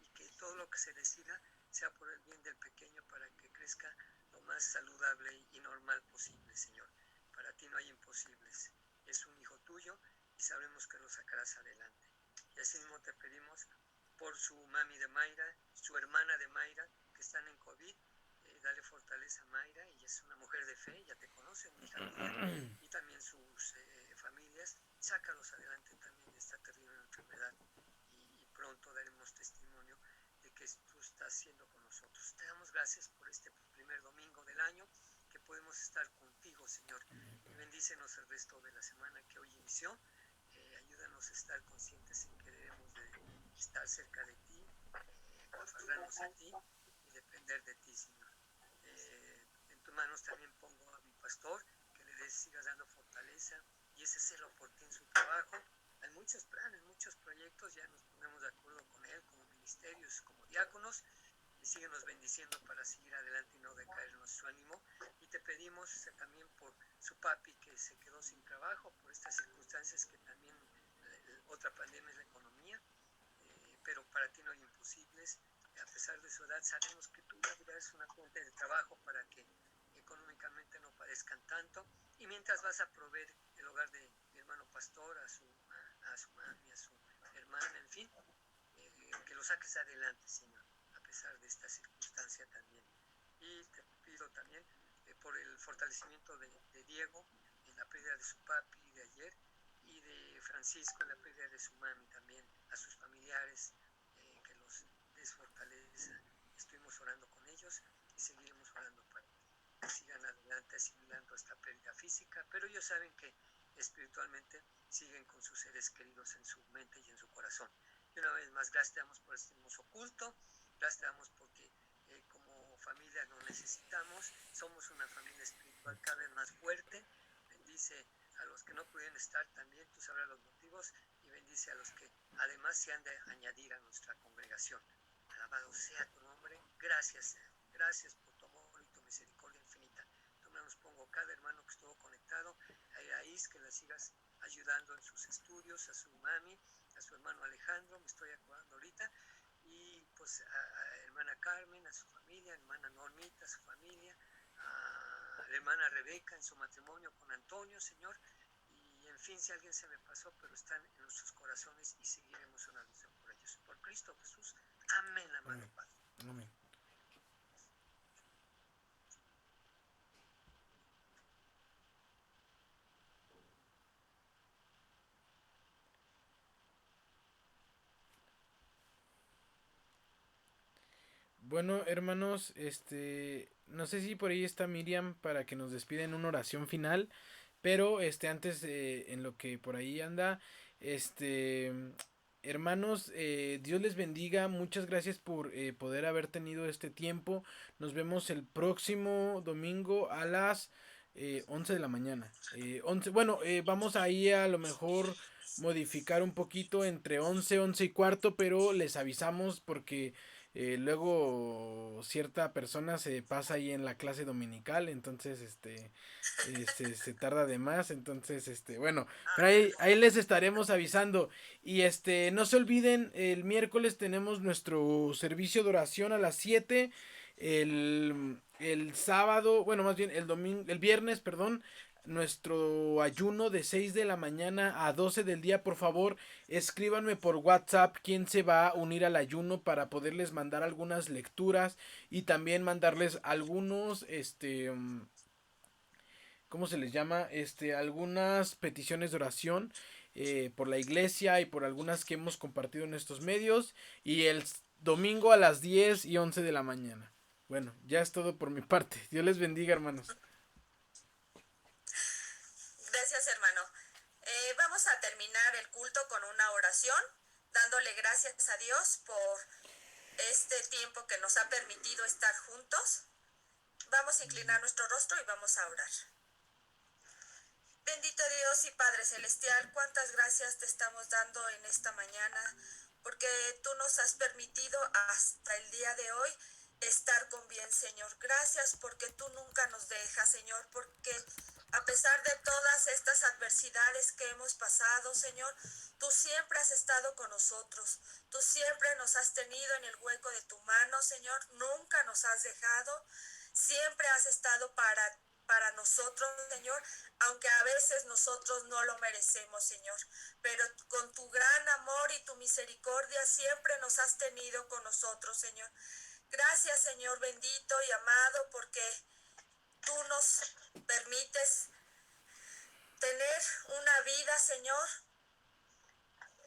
y que todo lo que se decida sea por el bien del pequeño, para que crezca lo más saludable y normal posible, Señor. Para ti no hay imposibles, es un hijo tuyo y sabemos que lo sacarás adelante. Y así mismo te pedimos por su mami de Mayra, su hermana de Mayra, que están en COVID. Dale fortaleza a Mayra, ella es una mujer de fe, ya te conocen, mi hija Miguel, y también sus familias. Sácalos adelante también de esta terrible enfermedad, y pronto daremos testimonio de que tú estás siendo con nosotros. Te damos gracias por este primer domingo del año, que podemos estar contigo, Señor, y bendícenos el resto de la semana que hoy inició. Ayúdanos a estar conscientes en que debemos de estar cerca de ti, aferrarnos a ti y depender de ti, Señor. En tus manos también pongo a mi pastor, que le sigas dando fortaleza y ese celo por ti en su trabajo. Hay muchos planes, muchos proyectos, ya nos ponemos de acuerdo con él como ministerios, como diáconos, y síguenos bendiciendo para seguir adelante y no decaer nuestro ánimo. Y te pedimos también por su papi, que se quedó sin trabajo por estas circunstancias, que también otra pandemia es la economía, pero para ti no hay imposibles. A pesar de su edad, sabemos que tú le abrirás una fuente de trabajo para que económicamente no padezcan tanto, y mientras vas a proveer el hogar de mi hermano pastor, a su a su mami, a su hermana, en fin, que lo saques adelante, Señor, a pesar de esta circunstancia también. Y te pido también por el fortalecimiento de Diego en la pérdida de su papi de ayer, y de Francisco en la pérdida de su mami también, a sus familiares, que los des fortaleza. Estuvimos orando con ellos y seguiremos orando para que sigan adelante asimilando esta pérdida física, pero ellos saben que espiritualmente siguen con sus seres queridos en su mente y en su corazón. Y una vez más, gracias te damos por este hermoso culto, gracias te damos porque como familia nos necesitamos, somos una familia espiritual cada vez más fuerte. Bendice a los que no pudieron estar también, tú sabrás los motivos, y bendice a los que además se han de añadir a nuestra congregación. Alabado sea tu nombre, gracias por tu amor y tu misericordia infinita. También nos pongo cada hermano que estuvo conectado, a Iraíz, que la sigas ayudando en sus estudios, a su mami, a su hermano Alejandro, me estoy acordando ahorita, y pues a hermana Carmen, a su familia, a hermana Normita, a su familia, a la hermana Rebeca en su matrimonio con Antonio, Señor, y en fin, si alguien se me pasó, pero están en nuestros corazones y seguiremos una oración por ellos. Por Cristo Jesús, amén, amado Padre. Amén. Bueno, hermanos, no sé si por ahí está Miriam para que nos despida en una oración final, pero antes, en lo que por ahí anda, este, hermanos, Dios les bendiga, muchas gracias por poder haber tenido este tiempo. Nos vemos el próximo domingo a las 11 de la mañana. 11, bueno, vamos ahí a lo mejor modificar un poquito entre 11 y cuarto, pero les avisamos porque luego cierta persona se pasa ahí en la clase dominical, entonces se tarda de más, entonces bueno, pero ahí les estaremos avisando. Y no se olviden, el miércoles tenemos nuestro servicio de oración a las 7. El sábado, bueno, más bien el viernes, perdón, nuestro ayuno de 6 de la mañana a 12 del día. Por favor, escríbanme por WhatsApp quién se va a unir al ayuno para poderles mandar algunas lecturas y también mandarles algunos, ¿cómo se les llama? Algunas peticiones de oración por la iglesia y por algunas que hemos compartido en estos medios. Y el domingo a las 10 y 11 de la mañana. Bueno, ya es todo por mi parte. Dios les bendiga, hermanos. Gracias, hermano. Vamos a terminar el culto con una oración, dándole gracias a Dios por este tiempo que nos ha permitido estar juntos. Vamos a inclinar nuestro rostro y vamos a orar. Bendito Dios y Padre Celestial, cuántas gracias te estamos dando en esta mañana, porque tú nos has permitido hasta el día de hoy estar con bien, Señor. Gracias porque tú nunca nos dejas, Señor, porque a pesar de todas estas adversidades que hemos pasado, Señor, tú siempre has estado con nosotros. Tú siempre nos has tenido en el hueco de tu mano, Señor. Nunca nos has dejado. Siempre has estado para nosotros, Señor, aunque a veces nosotros no lo merecemos, Señor. Pero con tu gran amor y tu misericordia siempre nos has tenido con nosotros, Señor. Gracias, Señor bendito y amado, porque tú nos permites tener una vida, Señor,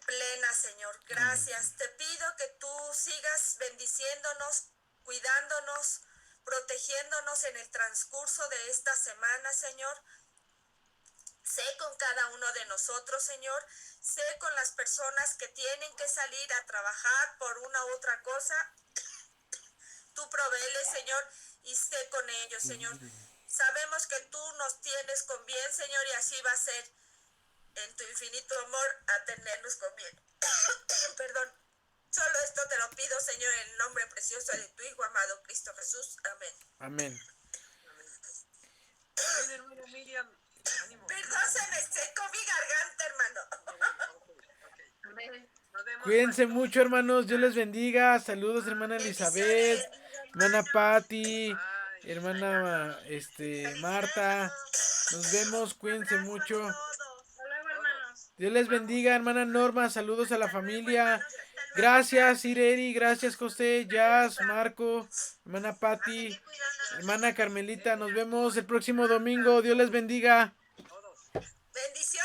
plena, Señor. Gracias. Te pido que tú sigas bendiciéndonos, cuidándonos, protegiéndonos en el transcurso de esta semana, Señor. Sé con cada uno de nosotros, Señor. Sé con las personas que tienen que salir a trabajar por una u otra cosa. Tú provéeles, Señor, y sé con ellos, Señor. Sabemos que tú nos tienes con bien, Señor, y así va a ser en tu infinito amor a tenernos con bien. Perdón. Solo esto te lo pido, Señor, en el nombre precioso de tu Hijo amado, Cristo Jesús. Amén. Amén. Amén, hermana Miriam. Ánimo. Perdón, se me secó mi garganta, hermano. Okay. Nos vemos. Cuídense mucho, hermanos. Dios les bendiga. Saludos, hermana Elizabeth, hermana Patti, hermana Marta. Nos vemos. Cuídense mucho. Hasta luego, hermanos. Dios les bendiga, hermana Norma, saludos a la familia. Gracias, Ireri, gracias, José, Jazz, Marco, hermana Patti, hermana Carmelita. Nos vemos el próximo domingo. Dios les bendiga. Bendiciones.